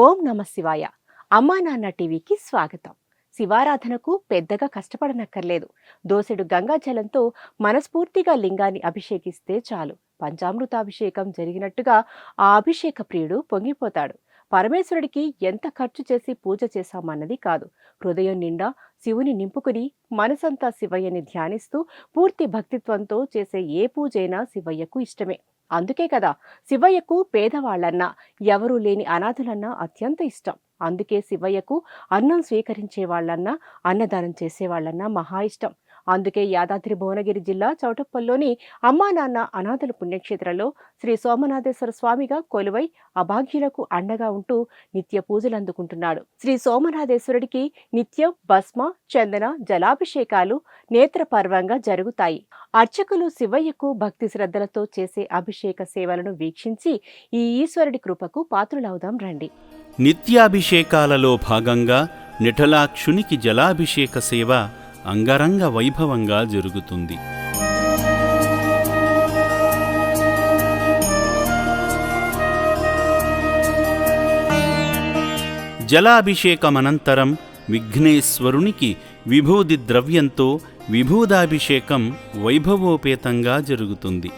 ఓం నమ శివాయ. అమ్మా నాన్న టీవీకి స్వాగతం. శివారాధనకు పెద్దగా కష్టపడనక్కర్లేదు. దోసెడు గంగాజలంతో మనస్ఫూర్తిగా లింగాన్ని అభిషేకిస్తే చాలు. పంచామృతాభిషేకం జరిగినట్టుగా ఆ అభిషేక ప్రియుడు పొంగిపోతాడు. పరమేశ్వరుడికి ఎంత ఖర్చు చేసి పూజ చేశామన్నది కాదు, హృదయం నిండా శివుని నింపుకుని మనసంతా శివయ్యని ధ్యానిస్తూ పూర్తి భక్తిత్వంతో చేసే ఏ పూజైనా శివయ్యకు ఇష్టమే. అందుకే కదా శివయ్యకు పేదవాళ్లన్నా, ఎవరూ లేని అనాథులన్నా అత్యంత ఇష్టం. అందుకే శివయ్యకు అన్నం స్వీకరించే వాళ్ళన్నా, అన్నదానం చేసేవాళ్లన్నా మహా ఇష్టం. అందుకే యాదాద్రి భువనగిరి జిల్లా చౌటప్పల్లోని అమ్మా నాన్న అనాథల పుణ్యక్షేత్రంలో శ్రీ సోమనాథేశ్వర స్వామిగా కొలువై అభాగ్యులకు అండగా ఉంటూ నిత్య పూజలు అందుకుంటున్నాడు. శ్రీ సోమనాథేశ్వరుడికి నిత్యం భస్మ, చందన, జలాభిషేకాలు నేత్రపర్వంగా జరుగుతాయి. అర్చకులు శివయ్యకు భక్తి శ్రద్ధలతో చేసే అభిషేక సేవలను వీక్షించి ఈ ఈశ్వరుడి కృపకు పాత్రులవుదాం రండి. నిత్యాభిషేకాలలో భాగంగా నిఠలాక్షునికి జలాభిషేక సేవ అంగరంగ వైభవంగా జరుగుతుంది. జలాభిషేకమనంతరం విఘ్నేశ్వరునికి విభూది ద్రవ్యంతో విభూదాభిషేకం వైభవోపేతంగా జరుగుతుంది.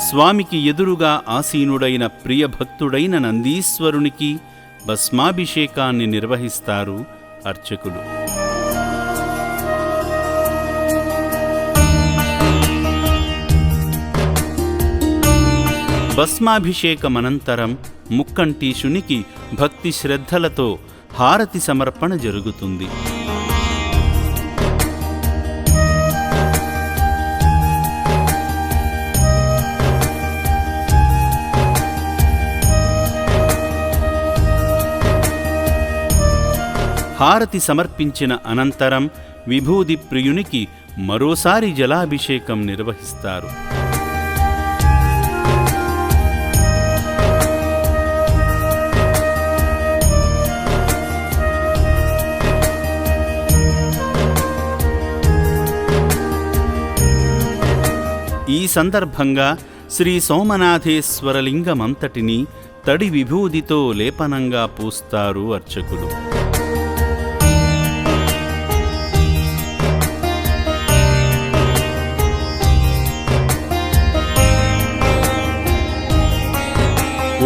స్వామికి ఎదురుగా ఆసీనుడైన ప్రియభక్తుడైన నందీశ్వరునికి భస్మాభిషేకాన్ని నిర్వహిస్తారు అర్చకులు. భస్మాభిషేకమనంతరం ముక్కంటీశునికి భక్తి శ్రద్ధలతో హారతి సమర్పణ జరుగుతుంది. హారతి సమర్పించిన అనంతరం విభూది ప్రియునికి మరోసారి జలాభిషేకం నిర్వహిస్తారు. ఈ సందర్భంగా శ్రీ సోమనాథేశ్వరలింగమంతటిని తడి విభూదితో లేపనంగా పూస్తారు అర్చకులు.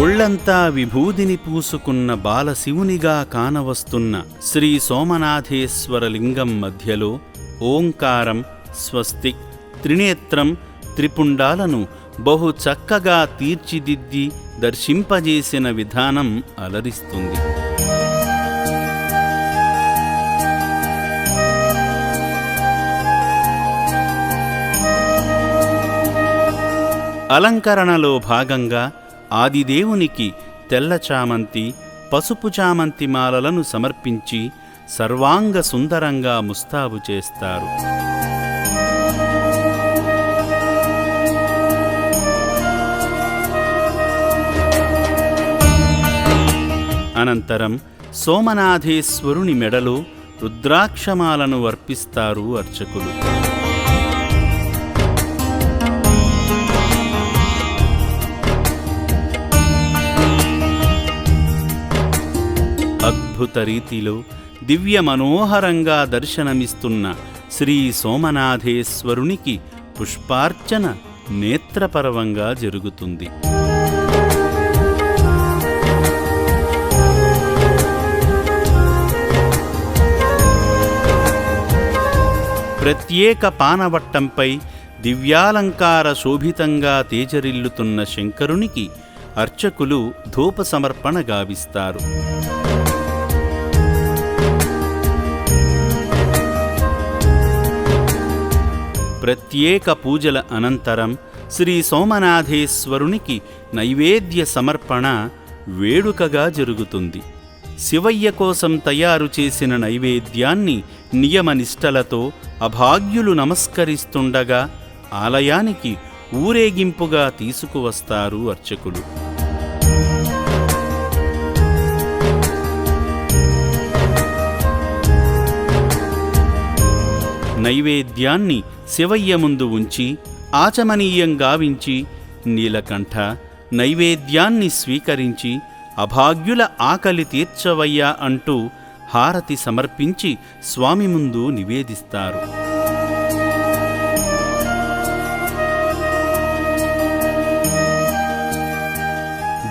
ఒళ్లంతా విభూదిని పూసుకున్న బాలశివునిగా కానవస్తున్న శ్రీ సోమనాథేశ్వరలింగం మధ్యలో ఓంకారం, స్వస్తిక్, త్రినేత్రం, త్రిపుండాలను బహు చక్కగా తీర్చిదిద్ది దర్శింపజేసిన విధానం అలరిస్తుంది. అలంకరణలో భాగంగా ఆదిదేవునికి తెల్ల చామంతి, పసుపు చామంతి మాలలను సమర్పించి సర్వాంగ సుందరంగా ముస్తాబు చేస్తారు. అనంతరం సోమనాథేశ్వరుని మెడలో రుద్రాక్షమాలను అర్పిస్తారు అర్చకులు. అద్భుత రీతిలో దివ్య మనోహరంగా దర్శనమిస్తున్న శ్రీ సోమనాథేశ్వరునికి పుష్పార్చన నేత్రపర్వంగా జరుగుతుంది. ప్రత్యేక పానవట్టంపై దివ్యాలంకార శోభితంగా తేజరిల్లుతున్న శంకరునికి అర్చకులు ధూప సమర్పణ గావిస్తారు. ప్రత్యేక పూజల అనంతరం శ్రీ సోమనాథేశ్వరునికి నైవేద్య సమర్పణ వేడుకగా జరుగుతుంది. శివయ్య కోసం తయారు చేసిన నైవేద్యాన్ని నియమనిష్టలతో అభాగ్యులు నమస్కరిస్తుండగా ఆలయానికి ఊరేగింపుగా తీసుకువస్తారు అర్చకులు. నైవేద్యాన్ని శివయ్య ముందు ఉంచి ఆచమనీయం గావించి నీలకంఠ నైవేద్యాన్ని స్వీకరించి అభాగ్యుల ఆకలి తీర్చవయ్యా అంటూ హారతి సమర్పించి స్వామి ముందు నివేదిస్తారు.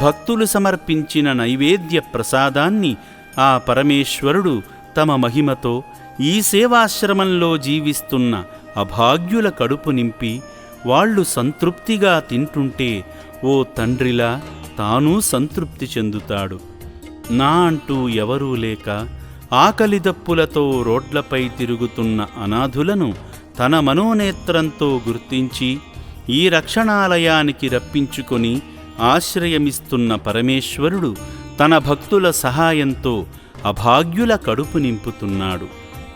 భక్తులు సమర్పించిన నైవేద్య ప్రసాదాన్ని ఆ పరమేశ్వరుడు తమ మహిమతో ఈ సేవాశ్రమంలో జీవిస్తున్న అభాగ్యుల కడుపు నింపి వాళ్ళు సంతృప్తిగా తింటుంటే ఓ తండ్రిలా తానూ సంతృప్తి చెందుతాడు. నా అంటూ ఎవరూ లేక ఆకలిదప్పులతో రోడ్లపై తిరుగుతున్న అనాథులను తన మనోనేత్రంతో గుర్తించి ఈ రక్షణాలయానికి రప్పించుకొని ఆశ్రయమిస్తున్న పరమేశ్వరుడు తన భక్తుల సహాయంతో అభాగ్యుల కడుపు నింపుతున్నాడు.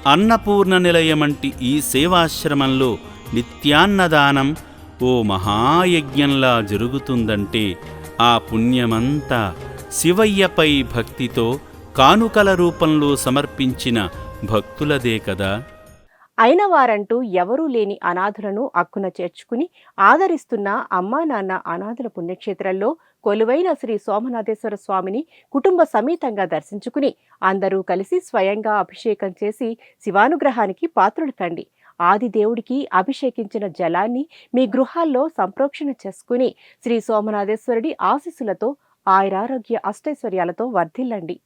అన్నపూర్ణ నిలయమంటి ఈ సేవాశ్రమంలో నిత్యాన్నదానం ఓ మహాయజ్ఞంలా జరుగుతుందంటే ఆ పుణ్యమంతా శివయ్యపై భక్తితో కానుకల రూపంలో సమర్పించిన భక్తులదే కదా. అయిన వారంటూ ఎవరూ లేని అనాథులను అక్కున చేర్చుకుని ఆదరిస్తున్న అమ్మా నాన్న అనాథుల పుణ్యక్షేత్రంలో కొలువైన శ్రీ సోమనాథేశ్వర స్వామిని కుటుంబ సమేతంగా దర్శించుకుని అందరూ కలిసి స్వయంగా అభిషేకం చేసి శివానుగ్రహానికి పాత్రులు కండి. ఆది దేవుడికి అభిషేకించిన జలాన్ని మీ గృహాల్లో సంప్రోక్షణ చేసుకుని శ్రీ సోమనాథేశ్వరుడి ఆశీస్సులతో ఆయురారోగ్య అష్టైశ్వర్యాలతో వర్ధిల్లండి.